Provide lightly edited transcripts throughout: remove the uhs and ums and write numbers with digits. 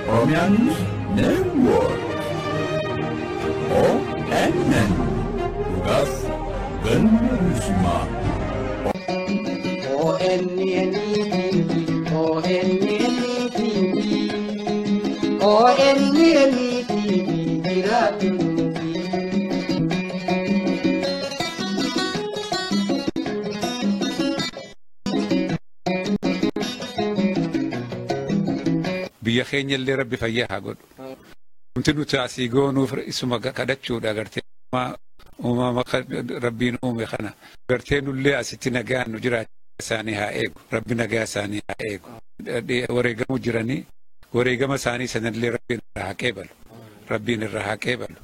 Ormians Network. ONN. Tugas Genusma. ONN TV, ONN TV, Piratun. biyya keenya illee rabbi fayyaa haa godhu. Wanti nuti asii goonuuf isuma kadhachuudha gartee uumama rabbiin uume kana. Gartee nullee asitti nagaan nu jiraachuu isaanii haa eegu. Rabbi nagaa isaanii haa eegu. Wareegamu jiranii wareegama isaanii sanallee rabbiin irraa haa qeebalu. Rabbiin irraa haa qeebalu.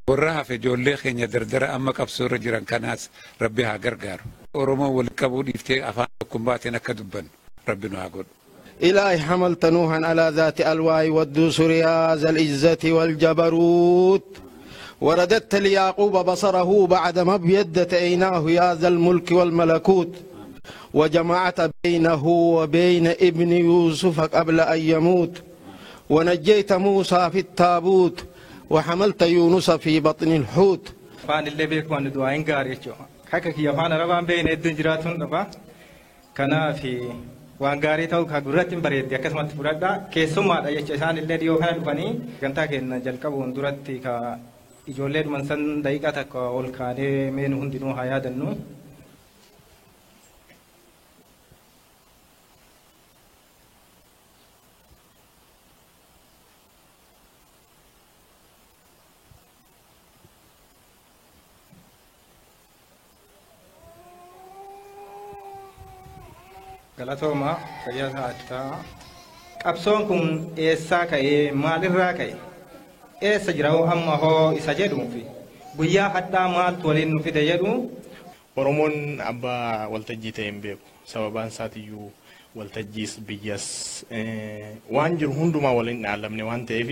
Warra hafe ijoollee keenya dardara amma qabsoo irra jiran kanaas rabbi haa gargaaru. Oromoon wal qabuu dhiiftee afaan tokkumbaatiin akka dubbannu rabbi nu haa godhu. إلهي حملت نوحا على ذات ألواي والدوسر يا ذا العزة والجبروت ورددت ليعقوب بصره بعدما ابيضت عيناه يا ذا الملك والملكوت وجمعت بينه وبين ابن يوسف قبل أن يموت ونجيت موسى في التابوت وحملت يونس في بطن الحوت فان اللي بيك وان دعائن قاريتشو حكك يا فان ربان بين الدنجراتون دبا كنا في waan gaarii ta'u ka duratti bareeddi akkasumatti fudhadha keessummaadha jecha isaan illee dhiyoo kana dhufanii gantaa kenna jalqabuun duratti ka ijoollee dhuman san daqiiqaa takka ol kaanee meen hundinuu haa yaadannu. Galatoma fayyaa ta'atta qabsoon kun eessaa ka'ee maalirraa ka'e eessa jira amma hoo isa jedhuufi guyyaa hadhaa maaltu waliin nu fide jedhu. Oromoon abbaa waltajjii ta'e hin beeku sababaan isaatiyyuu waltajjiis biyyas waan jiru hundumaa waliin dhaalamne waan ta'eef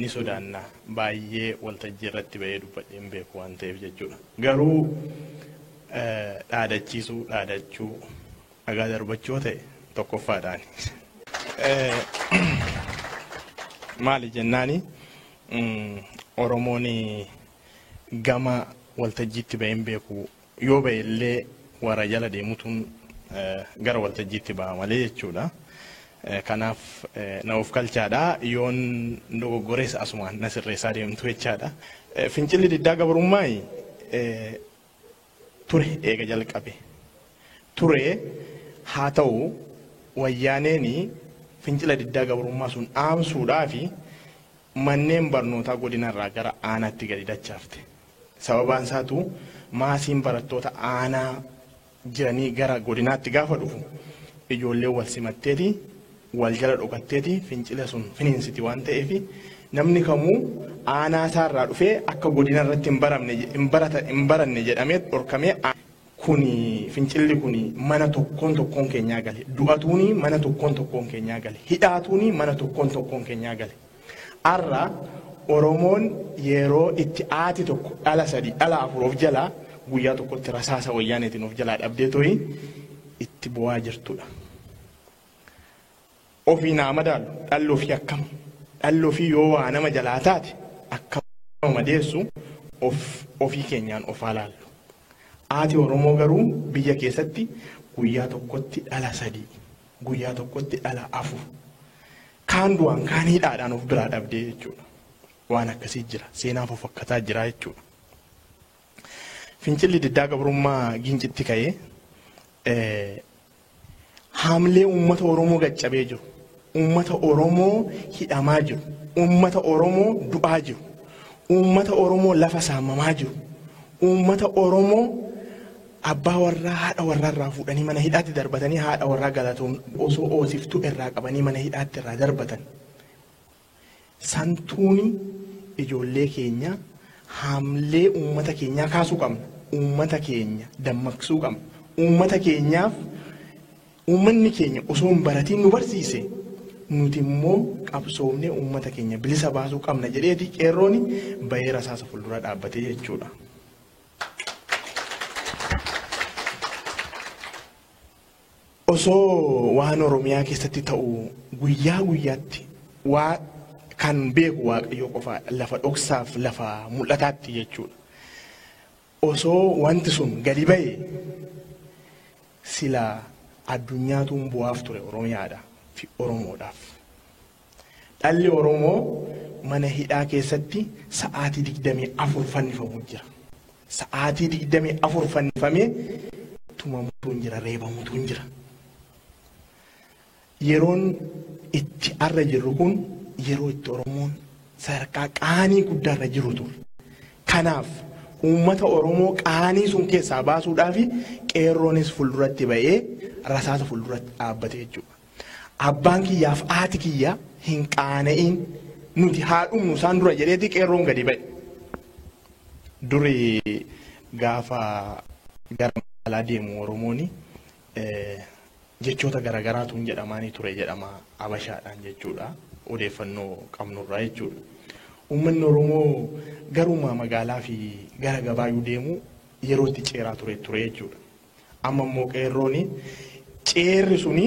ni sodaanna baay'ee waltajjii irratti ba'ee dubbadhee hin beeku waan ta'eef jechuudha. Garuu dhaadachuu agaa darbachuu ta'e tokkoffaadhaan. Maali jennaani Oromoon gama waltajjiitti ba'ee hin beeku yoo ba'e illee warra jala deemutuun gara waltajjiitti ba'a malee jechuudha. Kanaaf na of galchaadha yoon dogoggorees asumaan na sirreessaa deemtu jechaadha. Fincilli diddaa gabrummaa ture eega jalqabe ture. Haa ta'u wayyaaneen fincila diddaa gabrummaa sun dhaamsuudhaa fi manneen barnootaa godinarraa gara aanaatti gadi dachaafte. Sababaan isaatu maasiin barattoota aanaa jiranii gara godinaatti gaafa dhufu ijoollee wal simatteeti wal jala dhokatteeti fincila sun finiinsiti waan ta'eef namni kamuu aanaa isaarraa dhufee akka godinarratti hin baranne jedhamee dhorkamee. Kuni fincilli kuni mana tokkoon keenyaa gale du'atuuni mana tokkoon keenyaa gale hidhaatuuni mana tokkoon keenyaa gale arra Oromoon yeroo itti aati tokko dhala sadii dhala afur of jalaa guyyaa tokkotti rasaasa wayyaaneetiin of jalaa dhabdee to'i itti bu'aa jirtudha. Ofii naa madaalu dhalli ofii akkam dhalli ofii yoo waa nama jalaa taate akkam nama madeessu ofii keenyaan of ilaallu. Aati Oromoo garuu biyya keessatti guyyaa tokkotti dhala sadii guyyaa tokkotti dhala afur kaan du'an kaan hidhaadhaan of biraa dhabdee jechuudha. Waan akkasii jira seenaaf of akkataa jira jechuudha. Fincilli diddaa gabrummaa gincitti ka'ee haamlee uummata Oromoo gaccabee jiru uummata Oromoo hidhamaa jiru uummata Oromoo du'aa jiru uummata Oromoo lafa saamamaa jiru uummata Oromoo abbaa warraa haadha warraarraa fuudhanii mana hidhaatti darbatanii haadha warraa galatoon osoo oosiftuu irraa qabanii mana hidhaatti irraa darbatan. Santuuni ijoollee keenya haamlee uummata keenyaa kaasuu qabna. Uummata keenya dammaqsuu qabna. Uummata keenyaaf uummanni keenya osoo hin baratiin nu barsiise nuti immoo qabsoomnee uummata keenya bilisa baasuu qabna jedheeti qeerrooni bahee rasaasa fuuldura dhaabbatee jechuudha. Osoo waan Oromiyaa keessatti ta'u guyyaa guyyaatti waa kan beeku waaqayyo qofa lafa dhoksaaf lafa mul'ataatti jechuudha. Osoo wanti sun gadi ba'e sila addunyaatuun bu'aaf ture Oromiyaadhaa fi Oromoodhaaf. Dhalli Oromoo mana hidhaa keessatti sa'aatii 24 fannifamuu jira. Sa'aatii 24 fannifamee tumamutu hin jira, reebamutu hin jira. Yeroon itti arra jirru kun yeroo itti Oromoon sadarkaa qaanii guddaarra jiru ture. Kanaaf uummata Oromoo qaanii sun keessaa baasuudhaaf qeerroonis fuulduratti ba'ee rasaasa fuulduratti dhaabbate jechuudha. Abbaan kiyyaaf haati kiyyaa hin qaana'in nuti haadhumnu isaan dura jedheeti qeerroon gadi ba'e. Duri gaafa gara magaalaa deemu Oromooni jechoota garagaraatu jedhamaanii ture jedhama Habashaadhaan jechuudha. Odeeffannoo qabnurraa jechuudha. Uummanni Oromoo garuma magaalaa fi gara gabaayyuu deemu yeroo itti ceeraa ture jechuudha. Amma immoo qeerrooni ceerri suni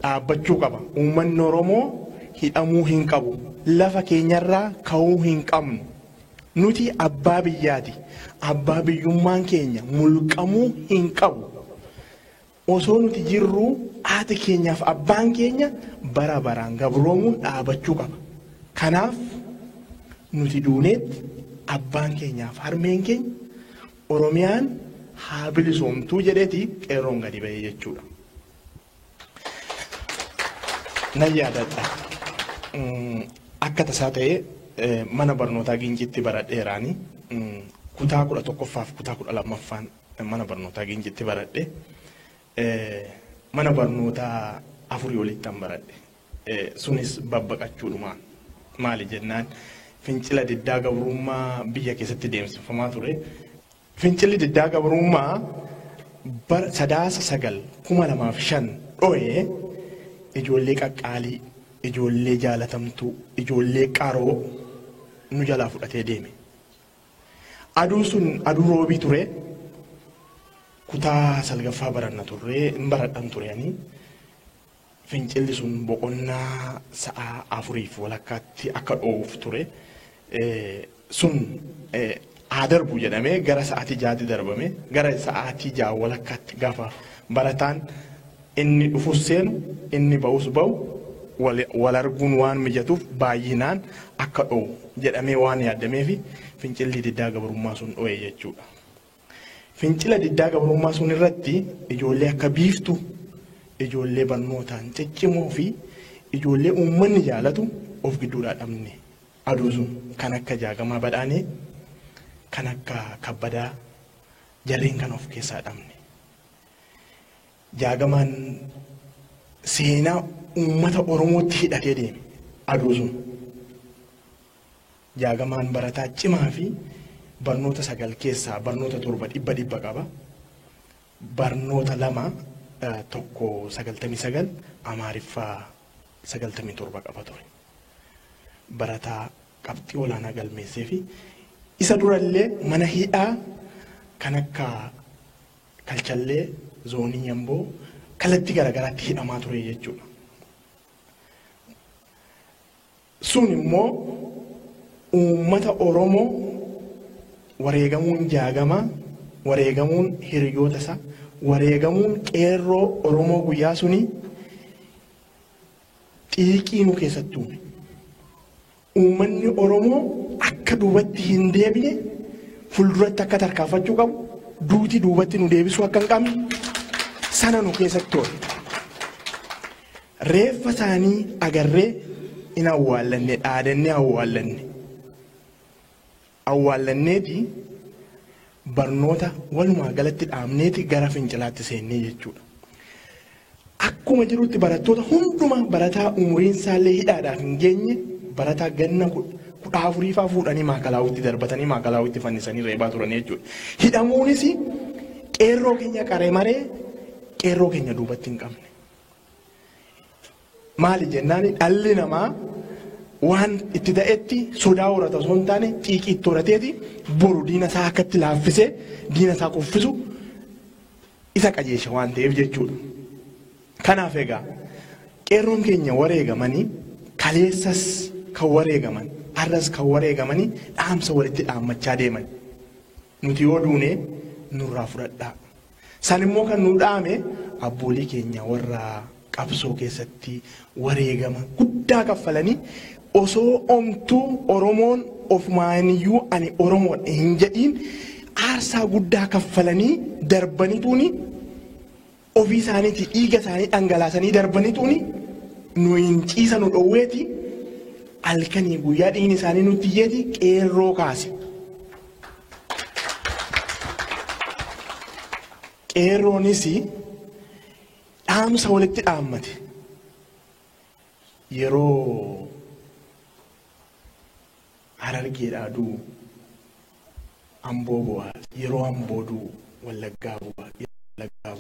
dhaabbachuu qaba. Uummanni Oromoo hidhamuu hin qabu. Lafa keenyarraa ka'uu hin qabnu. Nuti abbaa biyyaati. Abbaa biyyummaan keenya mulqamuu hin qabu. Osoo nuti jirru haati keenyaaf abbaan keenya bara baraan gabroomuun dhaabachuu qaba. Kanaaf nuti duuneetti abbaan keenyaaf harmeen keenya Oromiyaan haa bilisoomtuu jedheeti qeerroon gadi ba'ee jechuudha. Nan yaadadha. Akka tasaa ta'ee mana barnootaa Gincitti baradheeraani kutaa 11ffaaf kutaa 12ffaan mana barnootaa Gincitti baradhe. Mana barnootaa 4 olittan baradhe. Sunis babbaqachuudhumaan maali jennaan fincila diddaa gabrummaa biyya keessatti deemsifamaa ture. Fincilli diddaa gabrummaa sadaasa 9/2005 dho'ee ijoollee qaqqaalii, ijoollee jaalatamtuu, ijoollee qaroo nu jalaa fudhatee deeme. Aduun sun aduu roobii ture. Kutaa 9ffaa baranna turre, hin baradhan turanii. Fincilli sun boqonnaa sa'a 4 walakkaatti akka dho'uuf ture. Sun darbu jedhamee gara sa'aatii 6 darbame. Gara sa'aatii 6 walakkaatti gaafa barataan inni dhufus seenu, inni ba'us ba'u wal arguun waan mijatuuf baay'inaan akka dho'u jedhamee waan yaadameef fincilli diddaa gabrummaa sun dho'e jechuudha. Fincila diddaa gabrummaa sun irratti ijoollee akka biiftu, ijoollee barnootaan ciccimoo fi ijoollee uummanni jaalatu of gidduudhaa dhabne. Aduu sun kan akka Jaagamaa Badhaanee, kan akka Kabbadaa jarreen kan of keessaa dhabne. Jaagamaan seenaa uummata Oromootti hidhatee deeme. Aduu sun Jaagamaan barataa cimaa fi barnoota 9 keessaa barnoota 7 qaba. Barnoota 2 tokko 99 Amaariffaa 97 qaba ture. Barataa qabxii olaanaa galmeessee fi isa durallee mana hidhaa kan akka Kalchallee, zoonii Yamboo kallattii garagaraatti hidhamaa ture jechuudha. Sun immoo uummata Oromoo wareegamuun Jaagamaa, wareegamuun hiriyoota isaa, wareegamuun qeerroo Oromoo guyyaa suni xiiqii nu keessatti uume. Uummanni Oromoo akka duubatti hin deebine fuulduratti akka tarkaanfachuu qabu, duuti duubatti nu deebisuu akka hin qabne sana nu keessatti oole. Reeffa isaanii agarree in awwaallanne, dhaadannee awwaallanne. Awwaallanneeti barnoota walumaa galatti dhaabneeti gara fincilaatti seennee jechuudha. Akkuma jirutti barattoota hundumaa barataa umuriin isaallee hidhaadhaaf hin geenye barataa ganna 14 faa fuudhanii maakalaawutti darbatanii maakalaawutti fannisanii reebaa turan jechuudha. Hidhamuunis qeerroo keenya qaree maree qeerroo keenya duubatti hin qabne. Maali jennaan dhalli namaa waan itti ta'etti sodaa horata osoo hin taane xiiqii itti horateeti boru diina isaa akkatti laaffisee diina isaa kuffisu isa qajeesha waan ta'eef jechuudha. Kanaaf egaa qeerroon keenya wareegamanii kaleessas kan wareegaman arras kan wareegamanii dhaamsa walitti dhaammachaa deeman nuti yoo duune nurraa fudhadhaa. San immoo kan nu dhaame abboolii keenya warra qabsoo keessatti wareegama guddaa kaffalanii osoo omtuu Oromoon ofumaaniyyuu ani Oromoon hin jedhiin aarsaa guddaa kaffalanii darbanituuni ofii isaaniitii dhiiga isaanii dhangalaasanii darbanituuni nu hin ciisa nu dhowweeti halkanii guyyaa dhiigni isaanii nutti iyyeeti qeerroo kaase. Qeerroonis dhaamsa walitti dhaammate yeroo Harargeedhaa duu Amboo bu'aa yeroo Amboo duu Wallaggaa bu'aa yeroo Wallaggaa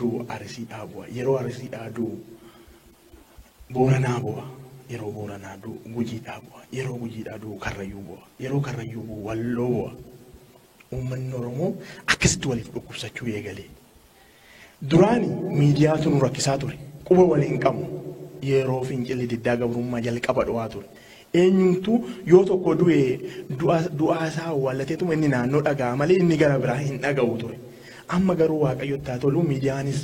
duu Arsiidhaa bu'aa yeroo Arsiidhaa duu Booranaa bu'aa yeroo Booranaa duu Gujiidhaa bu'aa yeroo Gujiidhaa duu Karrayyuu bu'aa yeroo Karrayyuu bu'aa Walloo bu'aa. Uummanni Oromoo akkasitti waliif dhukkubsachuu eegalee. Duraani miidiyaatu nu rakkisaa ture. Quba waliin qabnu yeroo fincilli diddaa gabrummaa jalqaba dhu'aa ture. Eenyumtuu yoo tokko du'aa isaa awwaalateetuma inni naannoo dhaga'a malee inni gara biraa hin dhaga'u ture. Amma garuu Waaqayyotti haa tolu miidiyaanis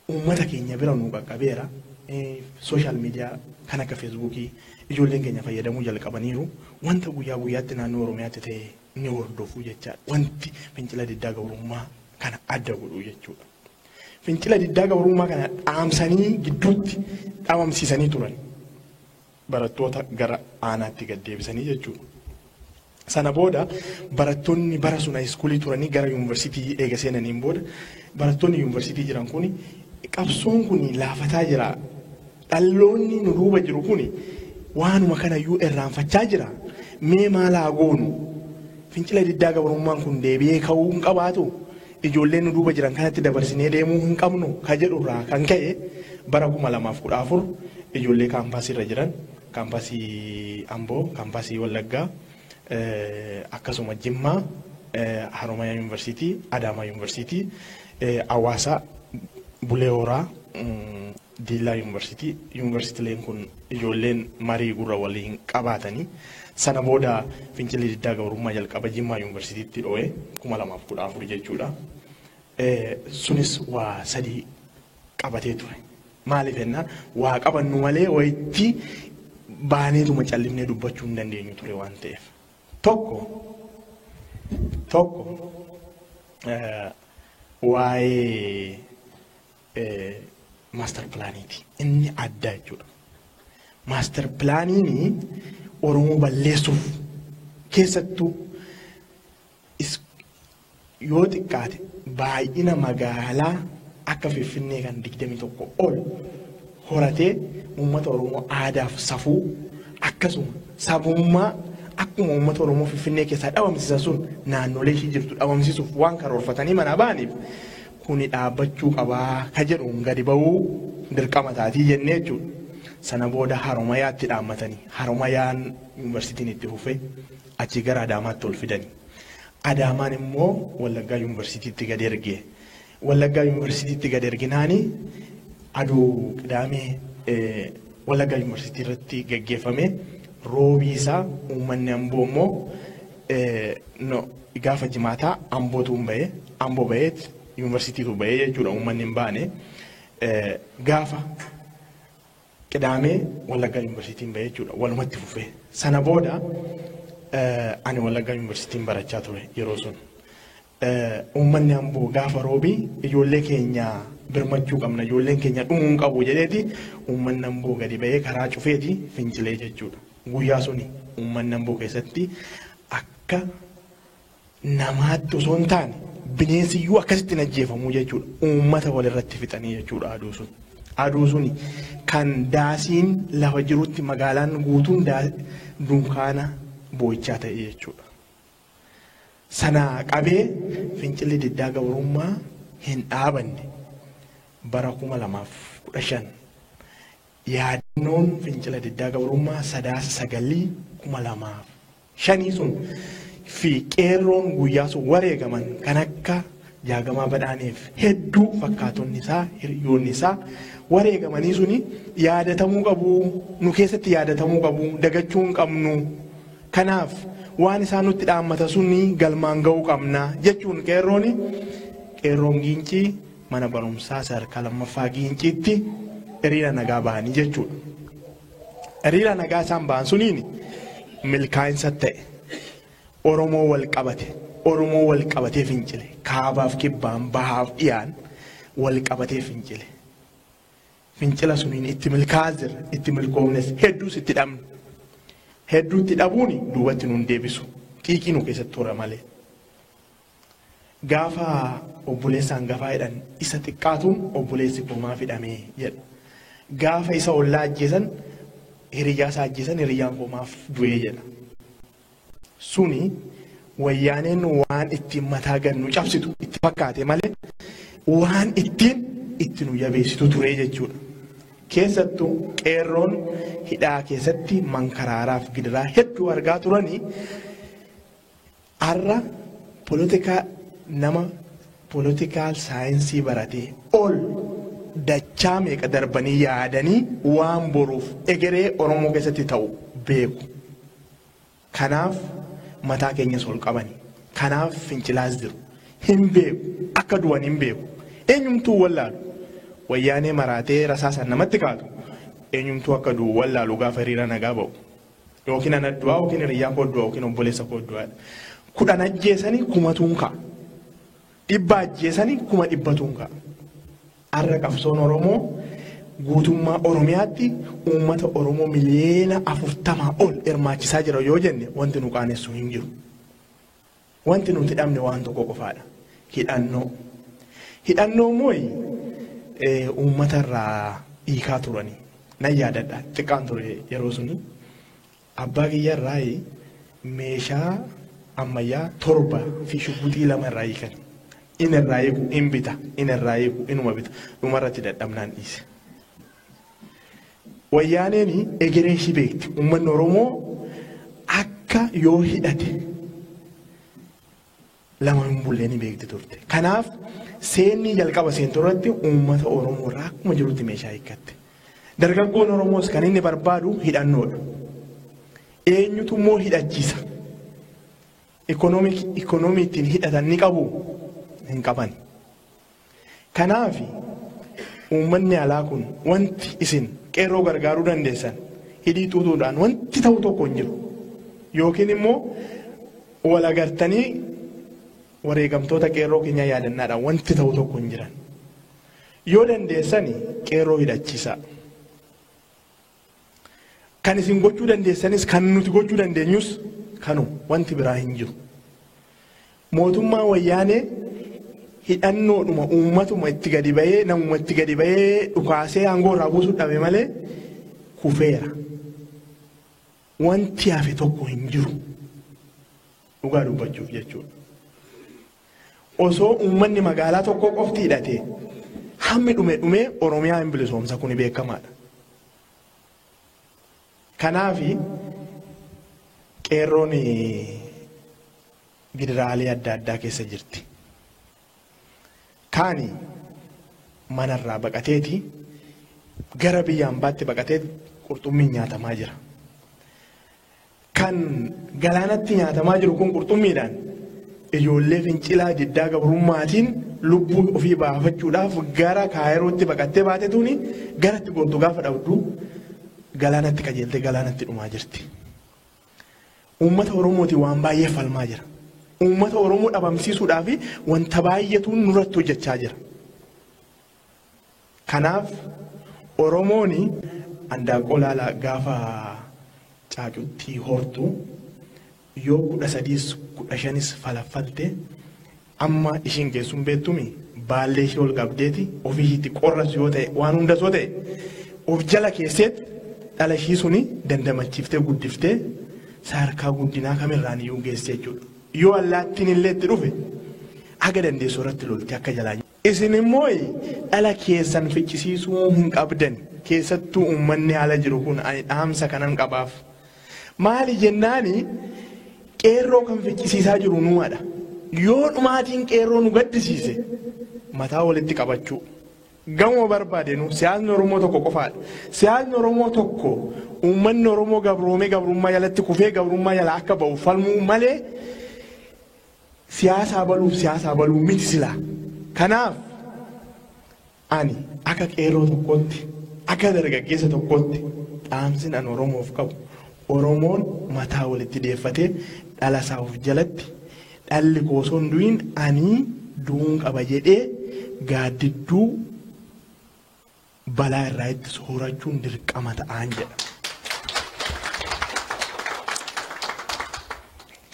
uummata keenya bira nu qaqqabeera. Sooshaal miidiyaa kan akka feesbuukii ijoolleen keenya fayyadamuu jalqabaniiru. Wanta guyyaa guyyaatti naannoo Oromiyaatti ta'e ni hordofuu jechaadha. Wanti fincila diddaa gabrummaa kana adda godhu jechuudha. Fincila diddaa gabrummaa kana dhaamsanii gidduutti dhaamamsiisanii turan. Barattoota gara aanaatti gad deebisanii jechuudha. Sana booda barattoonni bara sun iskuulii turanii gara yuunivarsiitii eega seenaniin booda barattoonni yuunivarsiitii jiran kuni qabsoon kuni laafataa jira. Dhalloonni nu duuba jiru kuni waanuma kanayyuu irraanfachaa jira. Mee maalaa goonu? Fincila diddaa gabrummaan kun deebi'ee ka'uu hin qabaatu. Ijoolleen nu duuba jiran kanatti dabarsinee deemuu hin qabnu ka jedhurraa kan ka'e bara 2014 ijoollee kaampaasii irra jiran kaampaasii Amboo, kaampaasii Wallaggaa, akkasuma Jimmaa, Haromaya Yuunivarsiitii, Adaamaa Yuunivarsiitii, Hawaasaa, Bulee Horaa, Diillaa Yuunivarsiitii, yuunivarsiitiileen kun ijoolleen marii gurra waliin qabaatanii sana booda fincilli diddaa gabrummaa jalqaba Jimmaa Yuunivarsiitiitti dho'ee 2014 jechuudha. Sunis waa sadii qabatee ture. Maaliif jennaan waa qabannu malee wayitti baaneetuma callimnee dubbachuu hin dandeenyu ture waan ta'eef. Tokko waa'ee maaster pilaaniiti. Inni adda jechuudha. Maaster pilaaniin Oromoo balleessuuf keessattuu yoo xiqqaate baay'ina magaalaa akka Finfinnee kan 21 ol horatee uummata Oromoo aadaaf safuu akkasuma sabummaa akkuma uummata Oromoo Finfinnee keessaa dhabamsiisan sun naannolee ishii jirtu dhabamsiisuuf waan karoorfatanii mana ba'aniif kuni dhaabbachuu qabaa ka jedhuun gadi ba'uu dirqama taatii jennee jechuudha. Sana booda Haromayaatti dhaammatanii Haromayaan yuunivarsiitiin itti fufee achi gara Adaamaatti ol fidanii. Adaamaan immoo Wallaggaa yuunivarsiitiitti gad ergee. Wallaggaa yuunivarsiitiitti gad erginaanii aduu qidaamee Wallaggaa yuunivarsiitii irratti gaggeeffame roobii isaa uummanni Amboo immoo gaafa jimaataa Ambootu bahee Amboo baheet yuunivarsiitiitu bahee jechuudha uummanni hin baane gaafa qidaamee Wallaggaa yuunivarsiitiin bahee jechuudha walumatti fufee. Sana booda ani Wallaggaa yuunivarsiitiin barachaa ture yeroo sun. Uummanni Amboo gaafa roobii ijoollee keenya birmachuu qabna ijoolleen keenya dhumuu hin qabu jedheeti uummanni Amboo gadi bahee karaa cufeeti fincilee jechuudha. Guyyaa suni uummanni Amboo keessatti akka namaatti osoo hin taane bineensiyyuu akkasitti hin ajjeefamuu jechuudha. Uummata walirratti fixanii jechuudha aduu sun. Aduu suni kan daasiin lafa jirutti magaalaan guutuun dunkaana boo'ichaa ta'e jechuudha. Sana qabee fincilli diddaa gabrummaa hin dhaabanne bara 2015 yaadannoon fincila diddaa gabrummaa 9/9/2005 sun fi qeerroon guyyaa sun wareegaman kan akka jaagamaa badhaaneef hedduu fakkaatonni isaa hiriyoonni isaa wareegamanii suni yaadatamuu qabu nu keessatti yaadatamuu qabu dagachuu hin qabnu kanaaf waan isaan nutti dhaammata suni galmaan ga'uu qabna jechuun qeerroon giincii mana barumsaa sadarkaa lammaffaa giinciitti hiriira nagaa bahanii jechuudha. Hiriira nagaa isaan bahan suniin milkaa'insa ta'e Oromoo wal qabatee fincile kaabaaf kibbaan bahaaf dhiyaan wal qabatee fincile. Fincila suniin itti milkaa'aa jira itti milkoomnes hedduus itti dhabne hedduu itti dhabuuni duubatti nuun deebisu xiiqii nu keessatti tura malee. Gaafa obboleessaan gafaa jedhan isa xiqqaatuun obboleessi koomaa fidhamee jedha. Gaafa isa ollaa ajjeesan hiriyyaa isaa ajjeesan hiriyyaan koomaaf du'ee jedha. Suni wayyaaneen waan ittiin mataa gannu cabsitu itti fakkaate malee waan ittiin itti nu jabeessitu ture jechuudha. Keessattuu qeerroon hidhaa keessatti mankaraaraaf gidiraa hedduu argaa turanii har'a nama poolitikaal saayinsii baratee ol dachaa meeqa darbanii yaadanii waan boruuf egeree Oromoo keessatti ta'u beeku. Kanaaf mataa keenyas ol qabani. Kanaaf fincilaas jiru. Hin beeku akka du'an hin beeku. Eenyumtuu wallaalu wayyaanee maraatee rasaasan namatti kaatu eenyumtuu akka du'u wallaalu gaafa hiriira nagaa ba'u. Yookiin ana du'aa yookiin hiriyyaan koo du'aa yookiin obboleessa koo du'aa. 10 ajjeesanii 100 ka'a. 100 ajjeesanii 100 ka'a. Har'a qabsoon Oromoo guutummaa Oromiyaatti uummata Oromoo miliyoona 40 ol hirmaachisaa jira yoo jenne wanti nu qaanessu hin jiru. Wanti nuti dhabne waan tokko qofaadha. Hidhannoo. Hidhannoo mooyi uummata irraa hiikaa turanii. Nan yaadadha xiqqaan ture yeroo suni abbaa kiyya irraa meeshaa ammayyaa 7 fi shubbuxii 2 irraa hiikan. Inni irraa hiiku in bita inni irraa hiiku inuma bita dhumarratti dadhabnaan dhiise. Wayyaaneen egeree ishii beekti uummanni Oromoo akka yoo hidhate lama hin bulleen beekti turte. Kanaaf seenni jalqaba seentorratti uummata Oromoo irraa akkuma jirutti meeshaa hiikkatte. Dargaggoon Oromoos kan inni barbaadu hidhannoodha. Eenyutu immoo hidhachiisa. Ikoonoomii ittiin hidhatan ni qabu hin qaban. Kanaaf uummanni alaa kun wanti isin qeerroo gargaaruu dandeessan hidhii xuuxuudhaan wanti ta'u tokko hin jiru. Yookiin immoo wal agartanii wareegamtoota qeerroo keenya yaadannaadhaan wanti ta'u tokko hin jiran. Yoo dandeessani qeerroo hidhachiisa. Kan isin gochuu dandeessanis kan nuti gochuu dandeenyus kanu wanti biraa hin jiru. Mootummaa wayyaanee hidhannoodhuma uummatuma itti gadi bahee namuma itti gadi bahee dhukaasee aangoo irraa buusuu dhabe malee kufeera. Wanti hafe tokko hin jiru. Dhugaa dubbachuuf jechuudha. Osoo uummanni magaalaa tokko qofti hidhate hammi dhumee Oromiyaa hin bilisoomsa kuni beekamaadha. Kanaafi qeerroon gidiraalee adda addaa keessa jirti. Kaani manarraa baqateeti gara biyya hambaatti baqatee qurxummiin nyaatamaa jira. Kan galaanatti nyaatamaa jiru kun qurxummiidhaan ijoollee fincilaa diddaa gabrummaatiin lubbuu ofii baafachuudhaaf gara Kaayirootti baqattee baatetuuni garatti gootu gaafa dhabdu galaanatti qajeeltee galaanatti dhumaa jirti. Uummata Oromooti waan baay'ee falmaa jira. Uummata Oromoo dhabamsiisuudhaaf wanta baay'eetu nurratti hojjechaa jira. Kanaaf Oromooni handaanqoo laalaa gaafa caacutti hortu yoo 13 15 falaffalte amma ishiin geessuun beektumi baallee ishee ol qabdeeti ofii ishiitti qorras yoo ta'e waan hundas yoo ta'e of jala keesseetti dhala ishii suni dandamachiiftee guddiftee sadarkaa guddinaa kamirraan iyyuu geesse jechuudha. Yoo allaattiin illee itti dhufe aga dandeessu irratti lolti akka jalaa. Isin immoo dhala keessan ficcisiisuu hin qabdan keessattuu uummanni haala jiru kun dhaamsa kanan qabaaf. Maali jennaani qeerroo kan ficcisiisaa jiru numadha. yoo dhumaatiin qeerroo nu gaddisiise mataa walitti qabachuu gamoo barbaadenu siyaasni Oromoo tokko qofaadha. Siyaasni Oromoo tokko uummanni Oromoo gabroomee gabrummaa jalatti kufee gabrummaa jala akka ba'u falmuu malee siyaasaa baluu miti silaa. Kanaaf ani akka qeerroo tokkotti akka dargaggeessa tokkotti dhaamsin an Oromoof qabu Oromoon mataa walitti deeffatee dhala isaa of jalatti dhalli osoo hin du'in ani du'uun qaba jedhee gaaddidduu balaa irraa itti soorachuun dirqama ta'aan jedha.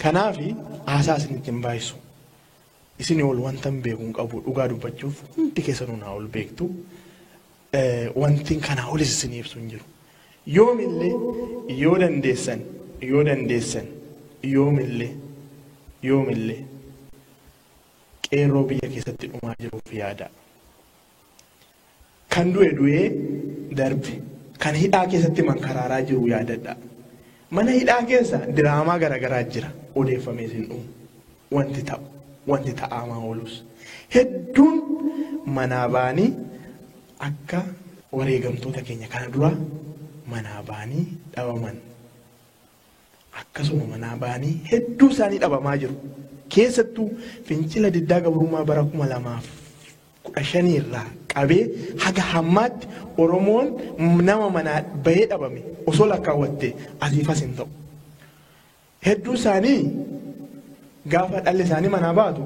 Kanaaf haasaa isinitti hin baay'isu. Isin ol wanta hin beekuun qabu dhugaa dubbachuuf hundi keessanuu naa ol beektu wanti kanaa olis isin ibsu hin jiru. Yoomillee yoo dandeessan yoomillee qeerroo biyya keessatti dhumaa jiruuf yaada. Kan du'ee darbe kan hidhaa keessatti mankaraaraa jiru yaadadha. Mana hidhaa keessa diraamaa garaagaraa jira odeeffamee isin dhumu wanti ta'amaa oolus hedduun manaa baanii akka wareegamtoota keenya kana dura manaa baanii dhabaman akkasuma manaa baanii hedduu isaanii dhabamaa jiru. Keessattuu fincila diddaa gabrummaa bara 2015 irraa qabee haga hammaatti Oromoon nama manaa bahee dhabame osoo lakkaawwatte asiifas hin ta'u. Hedduu isaanii gaafa dhalli isaanii manaa baatu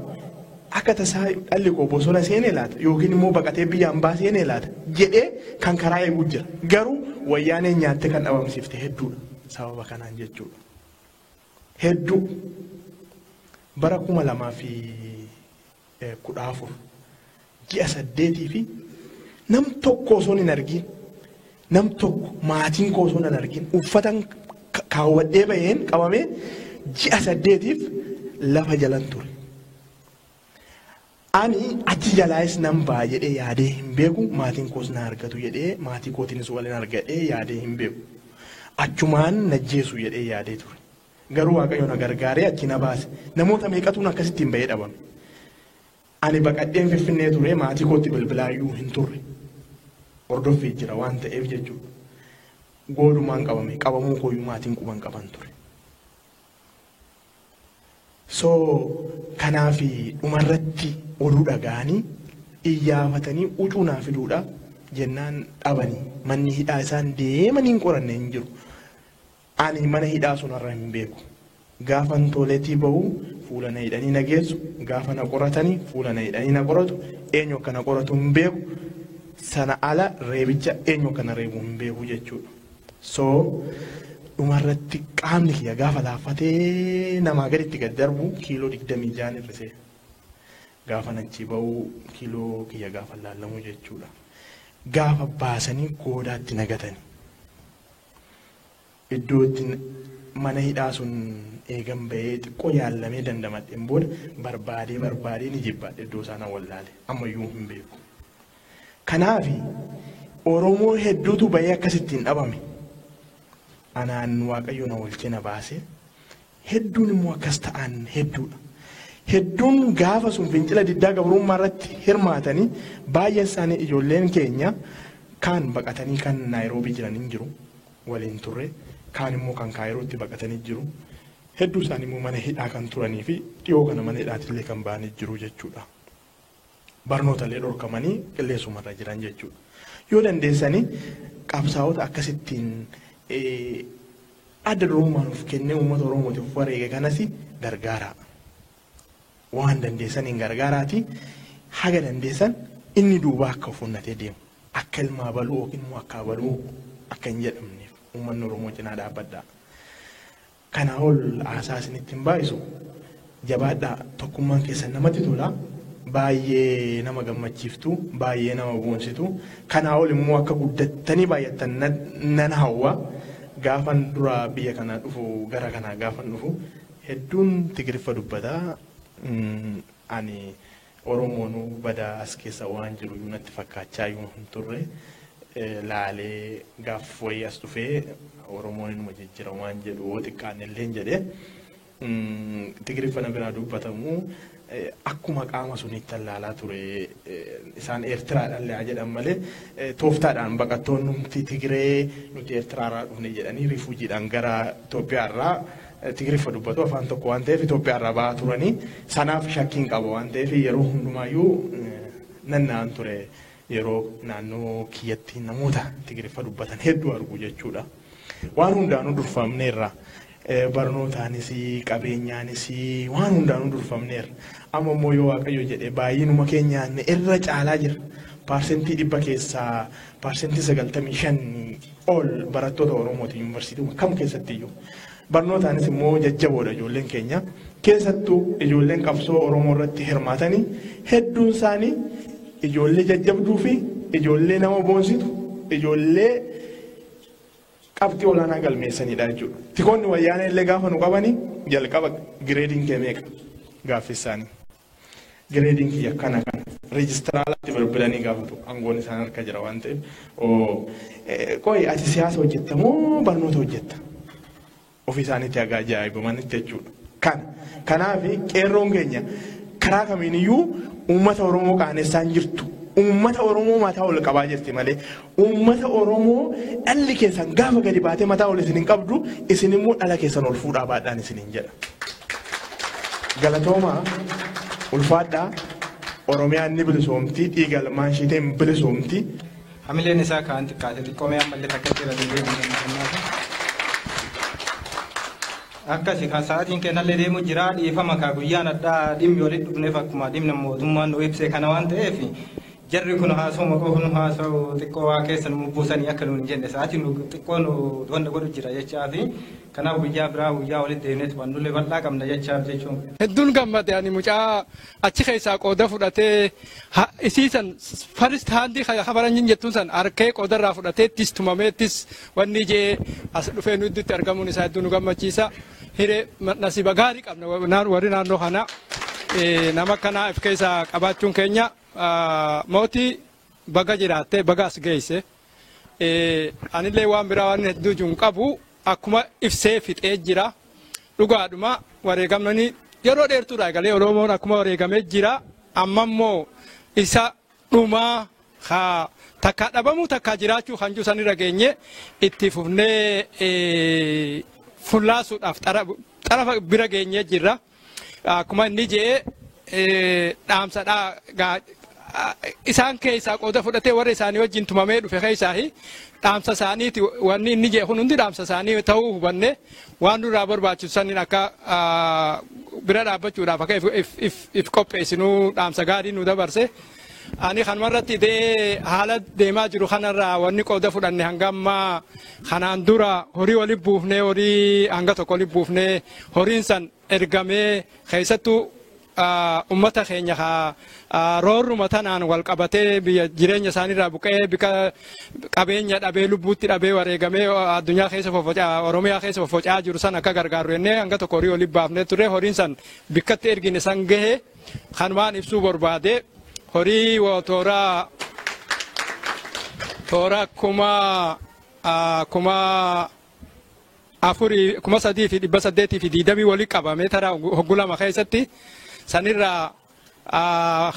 akka tasaa dhalli koo bosona seenee laata yookiin immoo baqatee biyyaan baaseenee laata jedhee kan karaa eeguu jira. Garuu wayyaanee nyaattee kan dhabamsiifte hedduudha sababa kanaan jechuudha. Hedduu bara 2014 ji'a 8 fi nam tokko osoo hin argin nam tokko maatiin koo osoo hin argin uffatan kaawwadhee baheen qabamee ji'a 8tiif lafa jalan ture. Ani achi jalaayis nan ba'a jedhee yaadee hin beeku maatiin koos na argatu jedhee maatii kootiinis waliin argadhee yaadee hin beeku. Achumaan najjeesu jedhee yaadee ture. Garuu Waaqayyo na gargaaree achi na baase. Namoota meeqatuun akkasitti hin bahee dhabame. Ani baqadheen Finfinnee ture maatii kootti bilbilaayyuu hin turre. Hordoffii jira waan ta'eef jechuudha. Goodumaan qabame qabamuu kooyyuu maatiin quban qaban ture. So kanaafi dhumarratti oduu dhaga'anii iyyaafatanii ucuu naa fiduudha jennaan dhabanii manni hidhaa isaan deemanii hin qoranne hin jiru. Ani mana hidhaa sunarra hin beeku. Gaafan tooletii bahu fuula na hidhanii na geessu. Gaafa na qoratanii fuula na hidhanii na qoratu. Eenyu akka na qoratu hin beeku. Sana ala reebicha eenyu akka na reebu hin beeku jechuudha. So dhumarratti qaamni kiyya gaafa laaffatee namaa gaditti gad darbu kiiloo 26 hir'isee. Gaafa nachi bahu kiiloo kiyya gaafa laallamu jechuudha. Gaafa baasanii goodaatti nagatanii. Iddootti mana hidhaa sun eegan bahee xiqqoo yaallamee dandamadheen booda barbaadee ni jibbaadhe iddoo sana wallaale ammayyuu hin beeku. Kanaafi Oromoo hedduutu bahee akkasittiin dhabame. Anaan Waaqayyo na oolchee na baase hedduun immoo akkas ta'an hedduudha. Hedduun gaafa sun fincila diddaa gabrummaa irratti hirmaatanii baay'een isaanii ijoolleen keenya kaan baqatanii kan Naayiroobii jiran hin jiru waliin turre. Kaan immoo kan Kaayirootti baqatanii jiru. Hedduu isaanii immoo mana hidhaa kan turanii fi dhiyoo kana mana hidhaatillee kan ba'anii jiru jechuudha. Barnootaallee dhorkamanii qilleessumarra jiran jechuudha. Yoo dandeessanii qabsaa'ota akkasittiin adda durummaan of kennee uummata Oromootiif wareege kanas gargaara. Waan dandeessaniin gargaaraati haga dandeessan inni duubaa akka of onnatee deemu. Akka ilmaa baluu yookiin immoo akka baluu akka hin jedhamneef. Uummanni Oromoo cinaa dhaabbadhaa. Kana ol haasaa isinitti hin baay'isu. Jabaadhaa tokkummaan keessan namatti tola. Baay'ee nama gammachiiftu, baay'ee nama boonsitu. Kana ol immoo akka guddattanii baay'attan nan hawwa. Gaafan dura biyya kana dhufu gara kanaa gaafan dhufu hedduun Tigiriffa dubbataa. Ani Oromoon badaa as keessa waan jiru natti fakkaachaa yoo hin turre. Laalee gaaf wayii as dhufee Oromoon inuma jijjiira waan jedhu xiqqaan illee jedhee Tigiriffana biraa dubbatamu akkuma qaama sunitti ilaalaa ture isaan Eertiraadhaan jedhan malee tooftaadhaan baqattoonni nuti Tigiree nuti Eertiraarraa dhufne jedhanii rifuujiidhaan gara Itoophiyaarraa Tigiriffa dubbatu afaan tokko waan ta'eef Itoophiyaarraa ba'aa turanii sanaaf shakkiin qaba waan ta'eef yeroo hundumaayyuu nannaan ture yeroo naannoo kiyyatti namoota Tigiriffa dubbatan hedduu argu jechuudha. Waan hundaanuu durfamneerra. Barnootaanis qabeenyaanis waan hundaanuu durfamneerra. Amma immoo yoo Waaqayyo jedhee baay'inuma keenyaan irra caalaa jira. Parsentii 100 keessaa parsentii 95 ol barattoota Oromooti yuunivarsiitii kam keessatti iyyuu. Barnootaanis immoo jajjaboodha ijoolleen keenya. Keessattuu ijoolleen qabsoo Oromoo irratti hirmaatanii hedduun isaanii ijoollee jajjabduu fi ijoollee nama boonsitu ijoollee qabxii olaanaa galmeessanidha jechuudha. Tikoonni wayyaanee illee gaafa nu qabanii jalqaba gireediin kee meeqa gaaffissaanii. Gireediin kiyya kana reejistiraalaatti bilbilanii gaafatu aangoon isaan harka jira waan ta'eef. Qo'i ati siyaasa hojjetta moo barnoota hojjetta? Ofii isaaniitti ajaa'ibamanitti jechuudha. Kanaaf qeerroon keenya karaa kamiiniyyuu uummata Oromoo qaanessaan jirtu. Uummata Oromoo mataa ol qabaa jirti malee uummata Oromoo dhalli keessan gaafa gadi baatee mataa ol isin hin qabdu isin immoo dhala keessan ol fuudhaa baadhaan isin hin jedha. Galatoomaa ulfaadhaa Oromiyaan ni bilisoomti dhiiga ilmaan ishiitii hin bilisoomti. Hamileen isaa kaan xiqqaate xiqqoomee ammallee takka jira akkasi kan sa'aatiin kennallee deemu jira dhiifama kaa guyyaan addaa dhimmi walitti dhufneef akkuma dhimma mootummaan nu ibsee kana waan ta'eef jarri kun haasawuma kun haasawu xiqqoo waa keessa nu buusanii akka nuun jenne sa'aatiin nu xiqqoo nu wanda godhu jira jechaa fi kanaaf guyyaa biraa guyyaa walitti deemneet waan nullee bal'aa qabna jechaaf jechuun. Hedduun gammade ani mucaa achi keessaa qooda fudhatee isiisan first handi habaranyin jettuun san harkee qoodarraa fudhateettis tumameettis wanni jee as dhufee nu idduutti argamuun isaa hedduu nu gammachiisa. Hiree nasiba gaarii qabna warri naannoo kana nama kanaa if keessaa qabaachuun keenya mootii baga jiraattee baga as geesse anillee waan biraa waan hedduu jiru qabu akkuma ibsee fixee jira dhugaadhuma wareegamnanii yeroo dheertuudha egalee Oromoon akkuma wareegamee jira amma immoo isa dhumaa takka dhabamuu takka jiraachuu hanjuu sanirra geenye itti fufnee fullaasuudhaaf xarafa bira geenyee jirra. Akkuma inni jee dhaamsadhaa isaan keessaa qooda fudhatee warra isaanii wajjin tumamee dhufe keessaa dhaamsa isaaniiti wanni inni jee kun hundi dhaamsa isaanii ta'uu hubanne waan nurraa barbaachisu saniin akka bira dhaabbachuudhaaf akka if qopheessinuu dhaamsa gaarii nu dabarse. Ani kanarratti haala deemaa jiru kanarraa wanni qooda fudhanne hanga ammaa kanaan dura horii walitti buufnee horii hanga tokko walitti buufnee horiin san ergamee keessattuu ummata keenya roorruma tanaan wal qabatee biyya jireenya isaaniirraa buqee bika qabeenya dhabee lubbuutti dhabee wareegamee addunyaa keessa fofocaa Oromiyaa keessa fofocaa jiru san akka gargaaru jennee hanga tokko horii walitti baafnee ture horiin san bikkatti ergine san gahee kanumaan ibsuu barbaade. Horii toora kuma afurii kuma 3,820 walitti qabamee taraa hoggulama keessatti sanirraa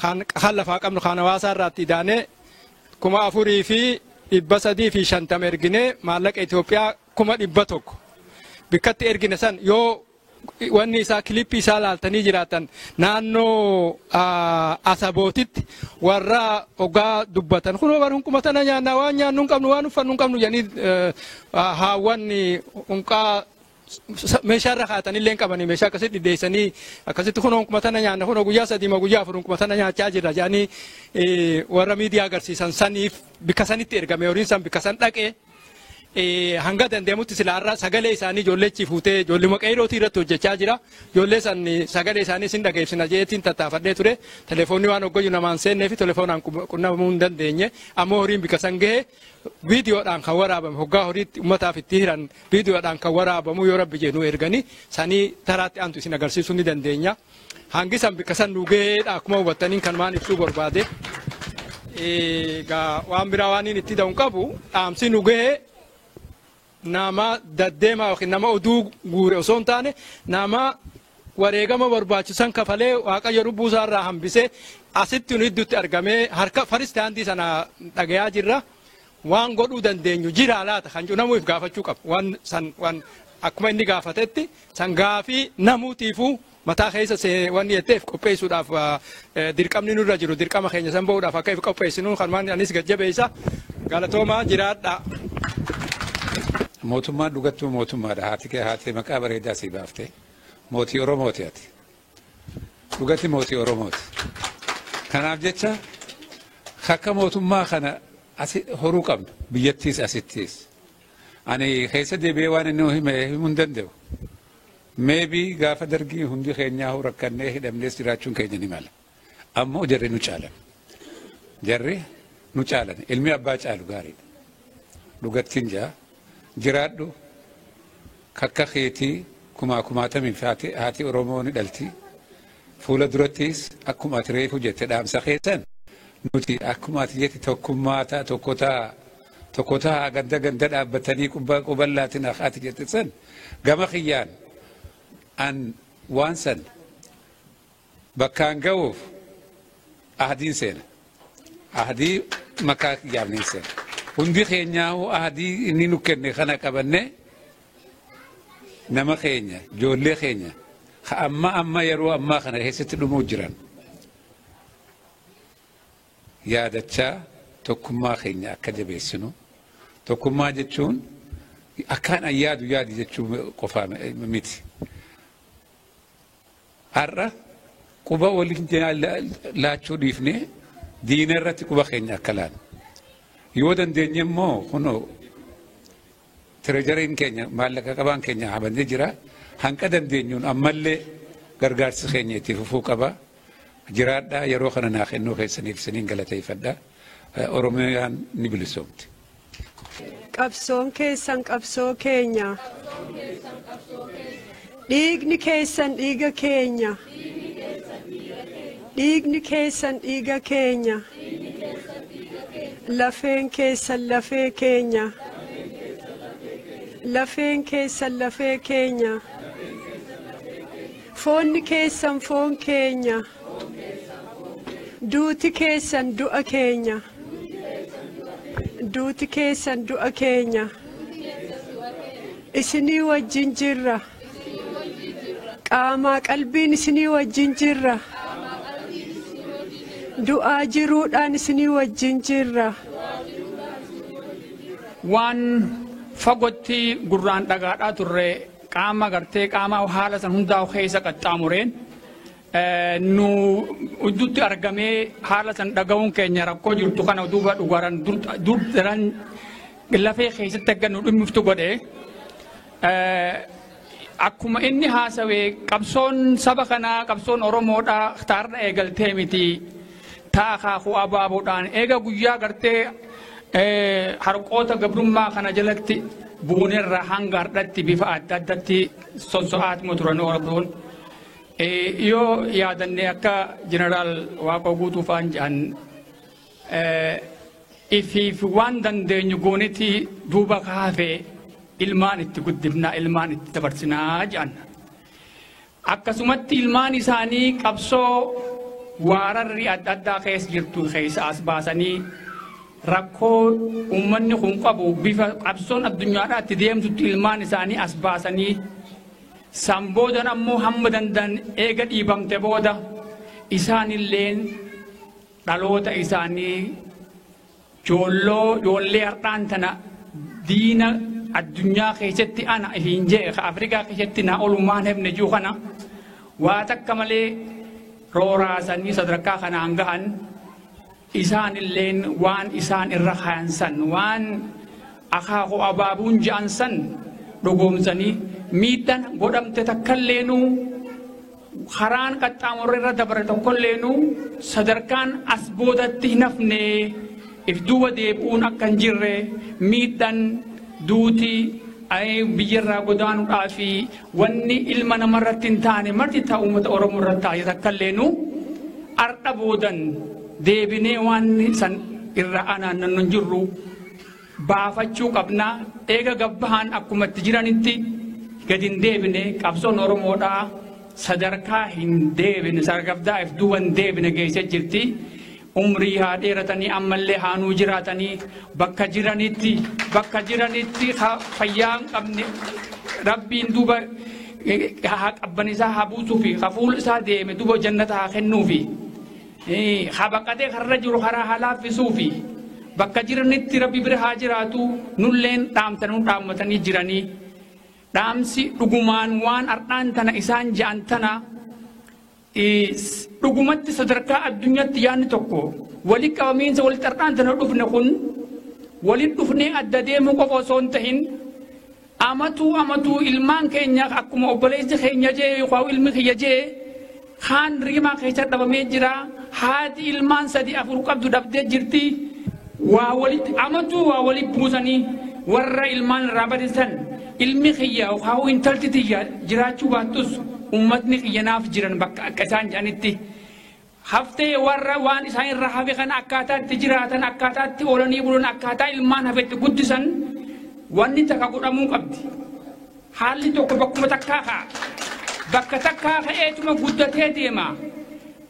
kan lafaa qabnu kan hawaasaa irraatti idaanee kuma 4,350 ergine maallaqa Itoophiyaa kuma 100 bikkatti ergine san yoo wanni isaa kilippii isaa laaltanii jiraatan naannoo asabootitti warra ogaa dubbatan kun warra hunkumatana nyaannaa waan nyaannu hin qabnu waan uffannu hin qabnu jedhanii haawwanni hunqaa meeshaarra kaa'atanillee qabanii meeshaa akkasitti dhidheessanii akkasitti kun hunkumatana nyaanna kun guyyaa 3 guyyaa 4 hunkumatana nyaachaa jirra jedhanii warra miidiyaa agarsiisan saniif bikka sanitti ergame horiin san bikka san dhaqee. Hanga dandeemutti silaarraa sagalee isaanii ijoolleechi fuutee ijoollee maqaayirootii irratti hojjechaa jira. Ijoollee san sagalee isaanii sin dhageessina jeetiin tattaafadhee ture. Telefoonni waan hoggoyu namaan seennee fi telefoonaan qunnamuu hin dandeenye. Ammoo horiin bika san gahee viidiyoodhaan kan waraabame hoggaa horiitti uummataaf itti hiran viidiyoodhaan kan waraabamu yoo rabbi jeenuu erganii sanii taraatti aantu isin agarsiisuu ni dandeenya. Hangi san bika san nu gaheedha akkuma hubattaniin kan maan ibsuu barbaade. Waan biraa waan inni itti da'uun qabu dhaamsi nu gahee nama daddeemaa yookiin nama oduu guure osoo hin taane nama wareegama barbaachisan kafalee waaqayyo lubbuu isaarraa hambisee asitti nu idduutti argamee harka faristaantii sana dhagayaa jirra. Waan godhuu dandeenyu jira laata kan namuuf gaafachuu qaba. Waan akkuma inni gaafatetti san gaafii namuutiifuu mataa keessa wanni jetteef qopheessuudhaaf dirqamni nurra jiru dirqama keenya san bahuudhaaf akka if qopheessinu kanumaan anis gajjabeessa galatoomaa jiraadha. Mootummaan dhugattuu mootummaadha. Haati maqaa bareedaa si baaftee mootii Oromooti ati. Dhugatti mootii Oromooti. Kanaaf jecha akka mootummaa kana horuu qabna biyyattiis asittiis. Ani keessa deebi'ee waan inni himuu hin danda'u. Meebii gaafa dargii hundi keenyaa rakkannee hidhamnees jiraachuun keenya ni mala. Ammoo jarri nu caalan. Jarri nu caalan. Ilmi abbaa caalu gaariidha. Dhugattiin jaa jiraadhu kakka keetii kumaatamiif haati Oromoo ni dhalti. Fuula durattis akkuma ati reefu jette dhaamsa keessan nuti akkuma ati jette tokkotaa ganda dhaabbatanii quballaatiin ati jette san gama kiyyaan an waan san bakkaan ga'uuf ahadiin seena. Ahadii makaa kiyyaafniin seena. Hundi keenyaa ahadii inni nu kenne kana qabanne nama keenya ijoollee keenya amma yeroo ammaa kana keessatti dhumuu jiran yaadachaa tokkummaa keenya akka jabeessinu. Tokkummaa jechuun akkaan ayyaadu yaadi jechuu qofaa miti. Har'a quba waliin laachuu dhiifnee diina irratti quba keenya akka laanu. Yoo dandeenye immoo kunoo tirejariin keenya maallaqa qabaan keenya habannee jira. Hanqa dandeenyuun ammallee gargaarsi keenya itti fufuu qaba. Jiraadhaa yeroo kana naa kennuu keessaniif isiniin galateeffadha. Oromiyaan ni bilisoomti. Qabsoon keessan qabsoo keenya. Dhiigni keessan dhiiga keenya. Dhiigni keessan dhiiga keenya. Lafeen keessan lafee keenya. Lafeen keessan lafee keenya. Foonni keessan foon keenya. Duuti keessan du'a keenya. Duuti keessan du'a keenya. Isinii wajjin jirra. Qaamaa qalbiin isinii wajjin jirra. Du'aa jiruudhaan isinii wajjin jirra. Waan fagootti gurraan dhagaadhaa turre qaama gartee qaama haala san hundaa keessa qaxxaamureen nu udduutti argamee haala san dhaga'uun keenya rakkoo jirtu kana duuba dhugaran durdaran lafee keessatti akka nu dhimmiftu godhe akkuma inni haasawee qabsoon saba kanaa qabsoon Oromoodhaa taarra eegaltee miti ta'a kaakuu abaaboodhaan eega guyyaa gartee harqoota gabrummaa kana jalatti buunerra hanga hardhatti bifa adda addatti sosso'aatuma turan Oromoon. Yoo yaadannee akka jeneraal Waaqoo Guutuu faan jedhan ifiif waan dandeenyu goonitti duuba kaafee ilmaan itti guddifnaa ilmaan itti dabarsinaa jedhan. Akkasumatti ilmaan isaanii qabsoo waararri adda addaa keessa jirtu keessa as baasanii rakkoo uummanni kun qabu bifa qabsoon addunyaadhaatti deemtutti ilmaan isaanii as baasanii samboodan ammoo hamma dandan eega dhiibamte booda isaanilleen dhaloota isaanii joollee hardhaan tana diina addunyaa keessatti ana hin jee Afrikaa keessatti na olumaan hebne juu kana waa takka malee rooraasanii sadarkaa kanaan gahan isaanilleen waan isaan irra kayansan waan akaakuu abaabuun ja'ansan dhugoomsanii miidhaan godhamte takkaleenuu karaan qaxxaamurra irra dabare tokkoleenuu sadarkaan as boodatti hin hafne if duuba deebi'uun akka hin jirre miidhaan duuti biyyarraa godaanuudhaa fi wanni ilma namarratti hin taane marti ta'u uummata Oromoo irratti taa'e takkaleenuu ardha boodan deebinee waan san irra anaannan hin jirru baafachuu qabnaa eega gabbahaan akkuma itti jiranitti gadi hin deebine qabsoon Oromoodhaa sadarkaa hin deebine sargabdaa'eef duuban deebine geessee jirti. Umrii haa dheeratanii ammallee haanuu jiraatanii bakka jiranitti fayyaa hin qabne rabbiin duuba haa qabban isaa haa buusuu fi hafuul isaa deeme duuba jannata haa kennuu fi haa baqatee karra jiru karaa haa laaffisuu fi bakka jiranitti rabbi bira haa jiraatu nulleen dhaammatanii jiranii. Dhaamsi dhugumaan waan ardhaan tana isaan ja'an tana dhugumatti sadarkaa addunyaatti yaadni tokko walitti qabamiinsa walitti ardhaan tana dhufne kun walitti dhufnee adda deemuu qofa osoo hin tahin amatuu ilmaan keenya akkuma obboleessi keenya jee yookaan ilmi kiyya jee kaan riimaa keessa dhabamee jira haati ilmaan 3-4 qabdu dhabdee jirti waa walitti buusanii warra ilmaan irraa badisan ilmi kiyya yookaan intalti tiyya jiraachuu baattus ummatni kiyyanaaf jiran bakka akka isaan jedhanitti haftee warra waan isaan irraa hafe kana akkaataatti jiraatan akkaataatti oolanii bulan akkaataa ilmaan hafetti guddisan wanni takka godhamuu qabdi. Haalli tokko bakka takkaa ka'eetuma guddatee deema.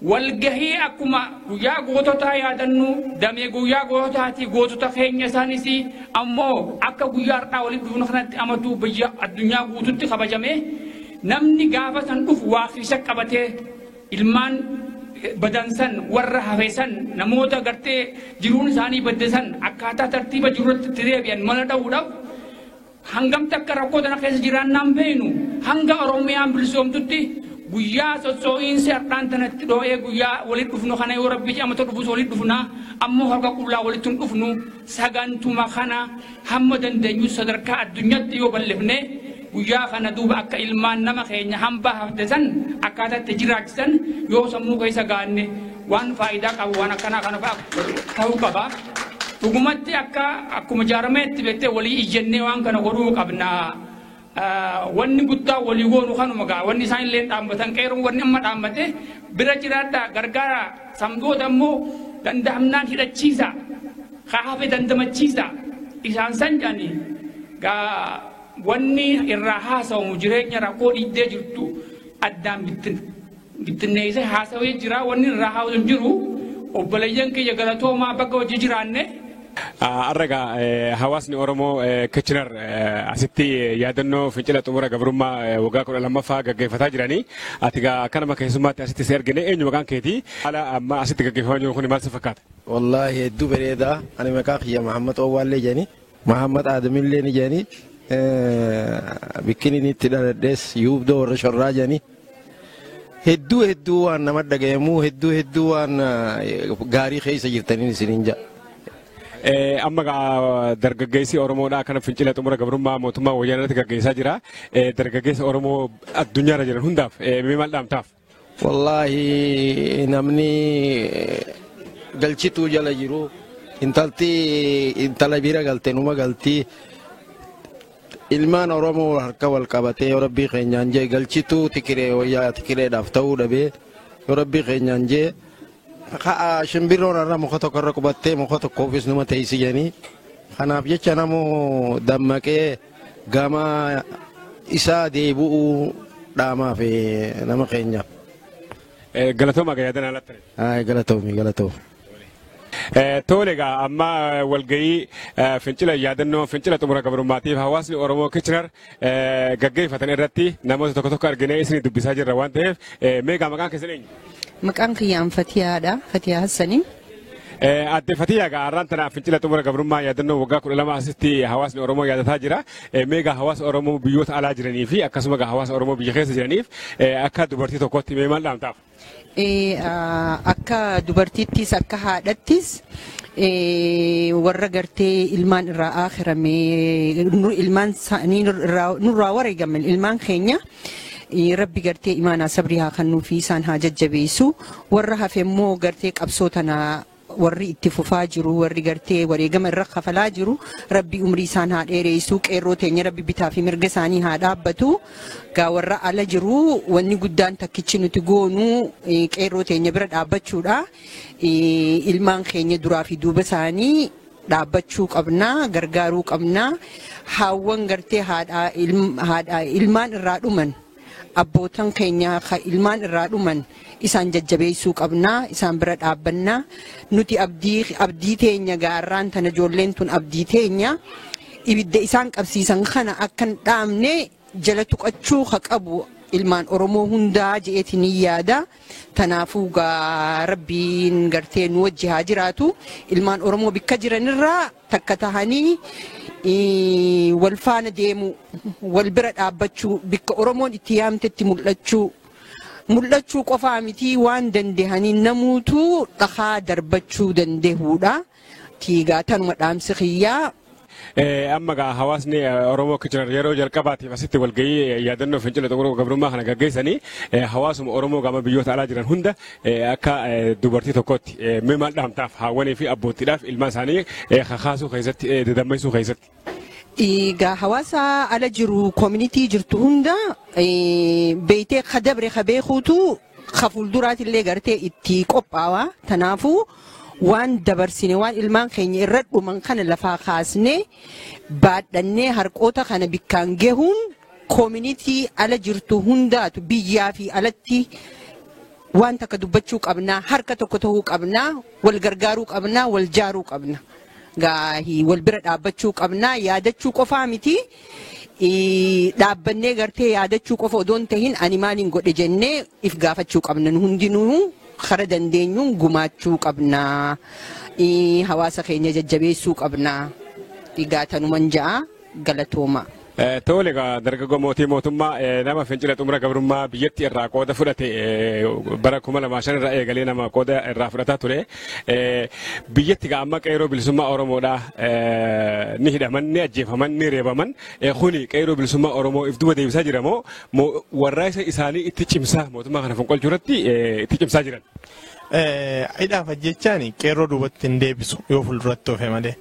Walgahii akkuma guyyaa goototaa yaadannu damee guyyaa goototaati gootota keenya isaanis ammoo akka guyyaa har'aa walitti dhufnu kanatti amatuu biyya addunyaa guututti kabajame namni gaafa san dhufu waa keessa qabatee ilmaan badansan warra hafeessan namoota gartee jiruun isaanii baddesan akkaataa tartiiba jiruutti deebi'an mala dha'uudhaaf hangam takka rakkoo tana keessa jiraannaan beenu hanga Oromiyaan bilisoomtutti guyyaa sossoo'iinsi har'aan tanatti dhoo'ee guyyaa walitti dhufnu kana yoo rabbi amata dhufus walitti dhufna ammoo harka qullaa walitti hin dhufnu sagantuma kana hamma dandeenyu sadarkaa addunyaatti yoo bal'ifne guyyaa kana duuba akka ilmaan nama keenya hambaa haftesan akkaataatti jiraachisan yoo sammuu keessa gaanne waan faayidaa qabu waan akkanaa kana ta'uu qaba. Dhugumatti akkuma jaarameetti beektee walii ijjennee waan kana godhuu qabna. Wanni guddaa walii goonu kanuma gaa wanni isaan illee dhaabbatan qeeruun wanni amma dhaabbate bira jiraadha gargaara samdoota immoo danda'amnaan hidhachiisa kaafe dandamachiisa isaan san jedhanii gaa wanni irraa haasawamu jireenya rakkoo dhiiddee jirtu addaan bittinneessee haasawee jira wanni irraa haasawamu jiru obboleeyyan kiyya galatoomaa bakka hojii jiraanne. Arraga hawaasni Oromoo Kitchener asitti yaadannoo fincila xumura gabrummaa waggaa 12ffaa gaggeeffataa jiranii ati kanama keessummaatti asitti si argine eenyu maqaan keetii haala amma asitti gaggeeffamaa jiru kun maal si fakkaata? Wallaahi hedduu bareedaa ani maqaa kiyya Mahammad Owwaallee jedhani Mahammad Aadamillee ni jedhani bikkiniin itti dhaladhees yuubdoo warra shorraa jedhani hedduu waan nama dhagayamu hedduu waan gaarii keessa jirtaniin isiniin jedha. Amma dargaggeessi Oromoodhaa kana fincila xumura gabrummaa mootummaa wayyaanaatti gaggeessaa jira. Dargaggeessa Oromoo addunyaarra jiran hundaaf mee maal dhaamtaaf? Wallaahi namni galchituu jala jiru intala bira galte numa galtii ilmaan Oromoo harka wal qabatee yoo rabbii keenyaan jee galchituu tikireedhaaf ta'uu dhabee yoo rabbii keenyaan jee shimbirroon irraa muka tokko irra qubattee muka tokkoofis numa teessi jedhanii kanaaf jecha namoo dammaqee gama isaa deebi'uu dhaamaaf nama keenyaaf. Galatooma gayyaadan alaatti. Galatoomi. Tole amma walgahii fincila yaadannoo fincila xumura gabrummaatiif hawaasni Oromoo Kitchener gaggeeffatan irratti namoota tokko arginee isin dubbisaa jirra waan ta'eef meeqa maqaan keessan eenyu? Maqaan kiyyaan Fatiyaadha. Fatiyaa Hassanii. Adde Fatiyaa har'aan tana fincila xumura gabrummaa yaadannoo waggaa 12 asitti hawaasni Oromoo yaadataa jira. Meeqa hawaasa Oromoo biyyoota alaa jiranii fi akkasuma hawaasa Oromoo biyya keessa jiraniif akka dubartii tokkotti mee maal dhaamtaaf? Akka dubartiittis akka haadhattis warra gartee ilmaan irraa akhirame ilmaan isaanii nurraa wareegaman ilmaan keenya rabbi gartee imaanaa sabrii haa kennuu fi isaan haa jajjabeessu warra hafe immoo gartee qabsoo tana warri itti fufaa jiru warri gartee wareegama irra kafalaa jiru rabbi umrii isaan haa dheereessu qeerroo teenya rabbi bitaa fi mirga isaanii haa dhaabbatu gaa warra ala jiru wanni guddaan takkichi nuti goonu qeerroo teenya bira dhaabbachuudha ilmaan keenya duraa fi duuba isaanii dhaabbachuu qabna gargaaruu qabna haawwan gartee haadha ilmaan irraa dhuman abbootan keenya ilmaan irraa dhuman isaan jajjabeessuu qabnaa isaan bira dhaabbannaa nuti abdii teenya gaarraan tana ijoolleen tun abdii teenya ibidda isaan qabsiisan kana akkan dhaamne jala tuqachuu qabu ilmaan Oromoo hundaa je'eetiin yaada tanaafuu rabbiin gartee nu wajji haa jiraatu ilmaan Oromoo bikka jiranirraa takka tahanii wal faana deemu wal bira dhaabbachuu bikka Oromoon itti yaamtetti mul'achuu qofaa miti waan dandahanii namuutu dhakaa darbachuu dandehuudha tiigaa tanuma dhaamsi xiyyaa. Amma hawaasni Oromoo Kitchener yeroo jalqabaatiif asitti walgahii yaadannoo fincila xumura gabrummaa kana gaggeessanii hawaasuma Oromoo gama biyyoota alaa jiran hunda akka dubartii tokkotti maal dhaamtaaf haawwanii fi abboottiidhaaf ilmaan isaanii kakaasuu keessatti dadammaysuu keessatti. Egaa hawaasa ala jiru community jirtu hunda beeytee kadabre kabeekuutu kafuulduraatillee gartee itti qophaa'aa tanaafuu. Waan dabarsine waan ilmaan keenya irra dhuman kana lafaa kaasne baadhannee harqoota kana bikkaan gahuun community ala jirtu hundaatu biyyaa fi alatti waan takka dubbachuu qabnaa harka tokko ta'uu qabnaa wal gargaaruu qabnaa wal jaaruu qabna gaahii wal bira dhaabbachuu qabnaa yaadachuu qofaa miti dhaabbannee gartee yaadachuu qofa odoon tahin ani maaliin godhe jennee if gaafachuu qabna hundinuu. Khara dandeenyuun gumaachuu qabnaa hawaasa keenya jajjabeessuu qabnaa dhigaatanuman ja'a galatooma. Tole dargaggoo mootii mootummaa nama fincila xumura gabrummaa biyyatti irraa qooda fudhate bara 2005 irraa eegalee nama qooda irraa fudhataa ture biyyatti amma qeerroo bilisummaa Oromoodhaa ni hidhaman ni ajjeefaman ni reebaman kuni qeerroo bilisummaa Oromoo if duba deebisaa jira moo warraaqsa isaanii itti cimsaa mootummaa kana fonqolchuu irratti itti cimsaa jiran. Hidhaaf ajjechaan qeerroo duubatti hin deebisu yoo fuulduratti ofe malee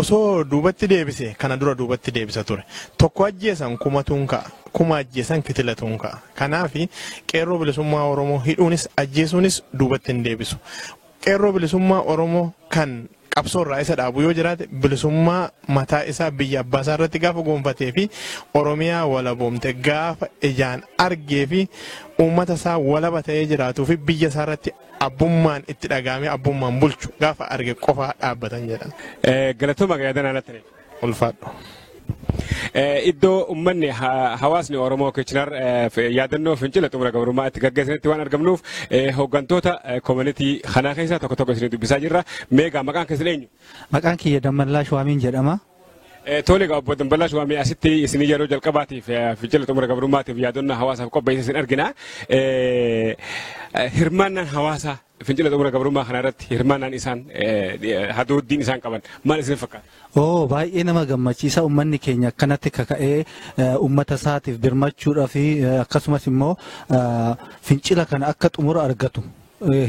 osoo duubatti deebise kana dura duubatti deebisa ture tokko ajjeesan kumatuun ka'a kuma ajjeesan kitilatuun ka'a kanaaf qeerroo bilisummaa Oromoo hidhuunis ajjeesuunis duubatti hin deebisu qeerroo bilisummaa Oromoo kan qabsoorraa isa dhaabu yoo jiraate bilisummaa mataa isaa biyya abbaasaa irratti gaafa gonfatee fi Oromiyaa walaboomte gaafa ijaan argee fi uummata isaa walaba ta'ee jiraatuu fi biyya isaa irratti abbummaan itti dhagaamee abbummaan bulchu gaafa arge qofaa dhaabbatan jedhan. Galatooma yaadannoo alattanii ulfaadhu. Iddoo uummanni hawaasni Oromoo Kitchener yaadannoo fincila xumura gabrummaa itti gaggeessanitti waan argamnuuf hooggantoota community kanaa keessaa tokko tokko isin dubbisaa jirra. Meegaa maqaan keessan eenyu? Maqaan kiyya Dammallaa Shuwaamiin jedhama. Tole obbo Dammallaa Shuwaamii asitti isin yeroo jalqabaatiif fincila xumura gabrummaatiif yaadannoo hawaasaaf qopheesse isin argina. Hirmaannaan hawaasaa fincila xumura gabrummaa kana irratti hirmaannaan isaan hadooddiin isaan qaban maal isin fakkaata? Baay'ee nama gammachiisa uummanni keenya akkanatti kaka'ee uummata isaatiif birmachuudhaa fi akkasumas immoo fincila kana akka xumura argatu.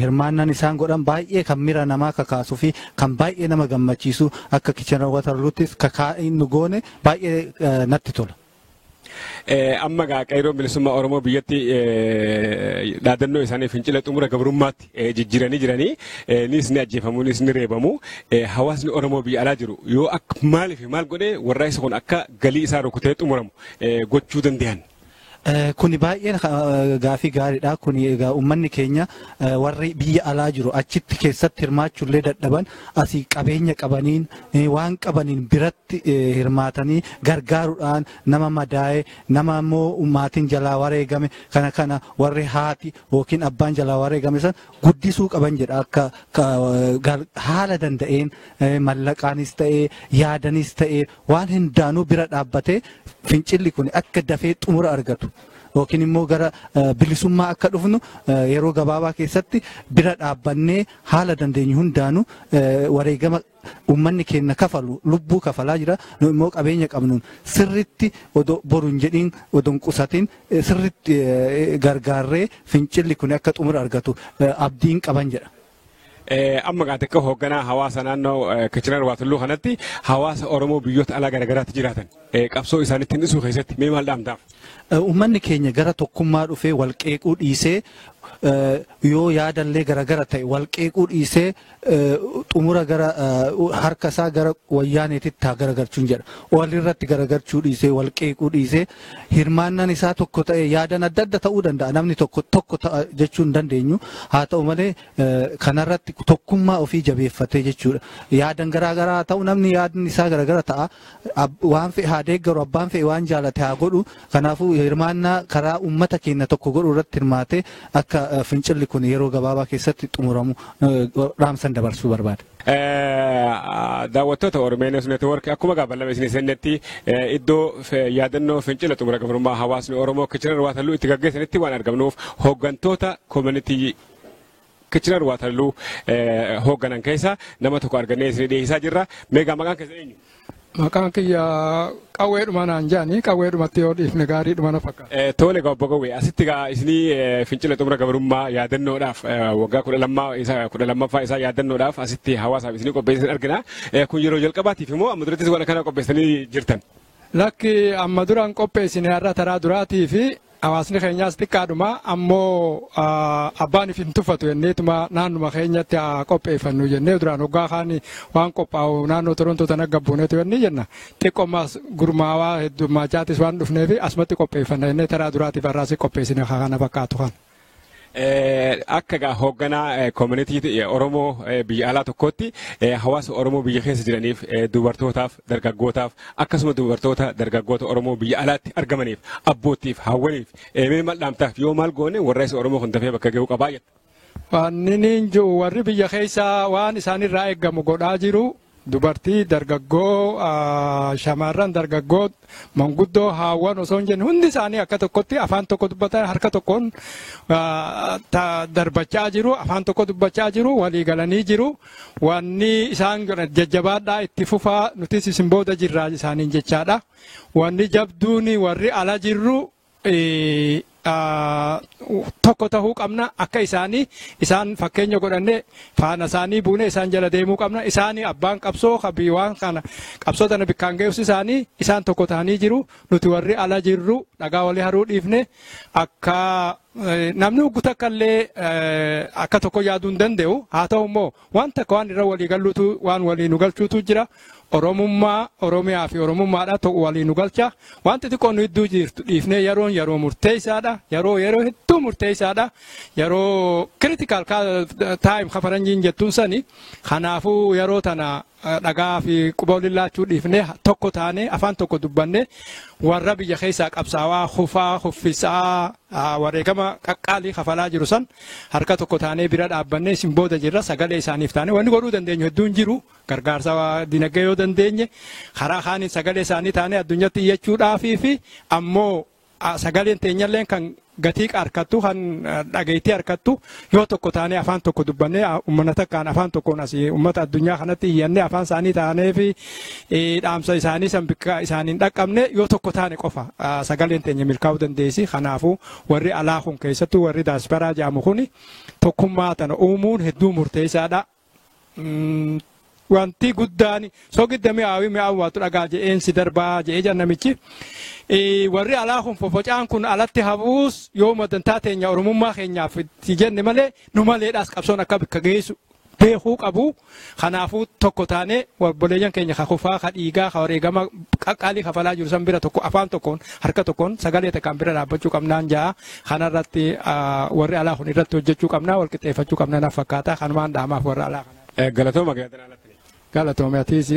Hirmaannaan isaan godhan baay'ee kan mira namaa kakaasuu fi kan baay'ee nama gammachiisu akka Kitchener Waterloottis kakaa'in nu goone baay'ee natti tola. Amma qeerroon bilisummaa Oromoo biyyatti dhaadannoo isaanii fincila xumura gabrummaatti jijjiiranii jiranii nis ni ajjeefamu nis ni reebamu hawaasni Oromoo biyya alaa jiru yoo akka maaliif maal godhee warraaqsa kun akka galii isaa rukutee xumuramu gochuu danda'an. Kuni baay'ee gaafii gaariidha. Kuni egaa uummanni keenya warri biyya alaa jiru achitti keessatti hirmaachuullee dadhaban asii qabeenya qabaniin waan qabaniin biratti hirmaatanii gargaaruudhaan nama madaa'e nama immoo maatiin jalaa wareegame kana warri haati yookiin abbaan jalaa wareegame san guddisuu qaban jedha akka haala danda'een mallaqaanis ta'ee yaadanis ta'ee waan hundaanuu bira dhaabbatee fincilli kun akka dafee xumura argatu. Yookiin immoo gara bilisummaa akka dhufnu yeroo gabaabaa keessatti bira dhaabbannee haala dandeenyu hundaanuu wareegama uummanni keenya kafalu lubbuu kafalaa jira nu immoo qabeenya qabnuun sirritti boruun jedhiin odoon qusatiin sirritti gargaarree fincilli kun akka xumura argatu abdiin qaban jedha. Amma akka hoogganaa hawaasa naannoo Kitchener Waterloo kanatti hawaasa Oromoo biyyoota alaa garaagaraatti jiraatan qabsoo isaaniitti dhiisuu keessatti mee maal dhaamtaaf? uummanni keenya gara tokkummaa dhufee wal qeequu dhiisee yoo yaadallee garagara ta'e wal qeequu dhiisee xumura gara harka isaa gara wayyaaneetitti haa garagarchuun jedha. Walirratti garagarchuu dhiisee wal qeequu dhiisee hirmaannaan isaa tokko ta'e yaadan adda adda ta'uu danda'a. Namni tokko ta'a jechuu hin dandeenyu. Haa ta'u malee kanarratti tokkummaa ofii jabeeffatee jechuudha. Yaadan garaagaraa ta'u namni yaadni isaa garagara ta'a. Waan fe'e haa deeggaru abbaan fe'e waan jaalate haa godhu. Kanaafuu hirmaannaa karaa uummata keenya tokko godhu irratti hirmaatee akka fincilli kun yeroo gabaabaa keessatti xumuramu dhaamsan dabarsuu barbaada. Daawwattoota Oromiyaan Neetwoork akkuma gaafatamee isin seennetti iddoo yaadannoo fincila xumura gabrummaa hawaasni Oromoo Kichinar Waatalluu itti gaggeessanitti waan argamnuuf hooggantoota koomunitii Kichinar Waatalluu hoogganan keessa nama tokko argannee isin dhiyeessaa jirra. Meegaa maqaan keessa eenyu? Maqaan kiyya qawweedhuma naan jaanii qawweedhumatti yoo dhiifne gaariidhuma na fakkaata. Tole obbo Gowwee asitti isinii fincila xumura gabrummaa yaadannoodhaaf waggaa 12ffaa isaa yaadannoodhaaf asitti hawaasaaf isinii qopheessan argina. Kun yeroo jalqabaatiif immoo amma durattis waan kana qopheessanii jirtan. Lakki amma duraan qopheessine har'a taraa duraatii fi hawaasni keenyaas xiqqaadhuma ammoo abbaan if hin tuffatu jenneetuma naannuma keenyatti qopheeffannu jennee duraan hoggaa kaanii waan qophaa'u naannoo Torontoo tana gabbuuneetu jennee jenna xiqqoomaas gurmaawaa heddummachaatis waan dhufneef asumatti qopheeffanna jennee taraa duraatiif har'aas qopheessine kana fakkaatu kan. Akka hoogganaa koomunitii Oromoo biyya alaa tokkotti hawaasa Oromoo biyya keessa jiraniif dubartootaaf dargaggootaaf akkasuma dubartoota dargaggoota Oromoo biyya alaatti argamaniif abboottiif hawwaniif mee maal dhaamtaaf yoo maal goone warra isa Oromoo kun dafee bakka ga'uu qabaa jetta. Wanni niin jiru warri biyya keessaa waan isaanirraa eeggamu godhaa jiru. Dubartii dargaggoo shamarran dargaggoo manguddoo haawwan osoo hin jenne hundi isaanii akka tokkotti afaan tokko dubbatan harka tokkoon darbachaa jiru afaan tokko dubbachaa jiru walii galanii jiru wanni isaan jajjabaadhaa itti fufaa nutis isin booda jirraa isaaniin jechaadha wanni jabduuni warri ala jirru tokko tahuu qabna akka isaan fakkeenya godhanne faana isaanii buune isaan jala deemuu qabna isaanii abbaan qabsoo qabiiwwan kana qabsoo tana bikkaan geessu isaanii isaan tokko tahanii jiru nuti warri ala jirru dhagaa walii haruu dhiifne akka namni uggata kallee akka tokko yaaduu hin danda'u haa ta'u immoo waan takka waan irra walii galluutu waan walii nu galchuutu jira. Oromummaa Oromiyaa fi Oromummaadha ta'u walii nu galcha wanti xiqqoo nu iddoo jirtu dhiifnee yeroo murteessaadha yeroo hedduu murteessaadha yeroo critical time kafaranjiin jettuun sani kanaafuu yeroo tana dhagaa fi quba lillaachuu dhiifnee tokko taane afaan tokko dubbanne warra biyya keessaa qabsaawaa hufaa huffisaa wareegama qaqqaalii kafalaa jiru san harka tokko taanee bira dhaabbannee isin booda jirra sagalee isaaniif taane wanni godhuu dandeenyu hedduun jiru gargaarsa dinagdee yoo dandeenye karaa kaaniin sagalee isaanii taane addunyatti iyyachuudhaafii fi ammoo sagaleen teenyalleen kan gatii harkattu kan dhageettii harkattu yoo tokko taanee afaan tokko dubbannee uummata takkaan afaan tokkoon asii uummata addunyaa kanatti iyyannee afaan isaanii taanee fi dhaamsa isaanii san bikka isaaniin dhaqqabne yoo tokko taane qofa sagaleen teenya milkaa'uu dandeessi kanaafuu warri alaa kun keessattuu warri daasparaa jedhamu kun tokkummaa tana uumuun hedduu murteessaadha. Wanti guddaan soogidda mi'aawii waatu dhagaa je'eensi darbaa je'ee jannamichi warri alaa kun fofocaan kun alatti hafuus yoo madantaa teenya Oromummaa keenyaaf itti jenne malee nu maleedhaas qabsoon akka bikka geessu beekuu qabu kanaafuu tokko taane obboleeyyan keenya kakufaa kadhiigaa wareegama qaqqaalii kafalaa jiru san bira tokko afaan tokkoon harka tokkoon sagalee takkaan bira dhaabbachuu qabnaan ja'a kanarratti warri alaa kun irratti hojjechuu qabnaa wal qixxeeffachuu qabnaa naaf fakkaata kanumaan dhaamaaf warra alaa kana. Galatooma Galatoomaatiis.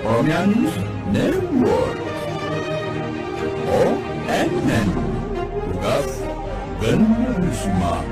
Oromia News Network. ONN. Tugas Gönül Müslüman.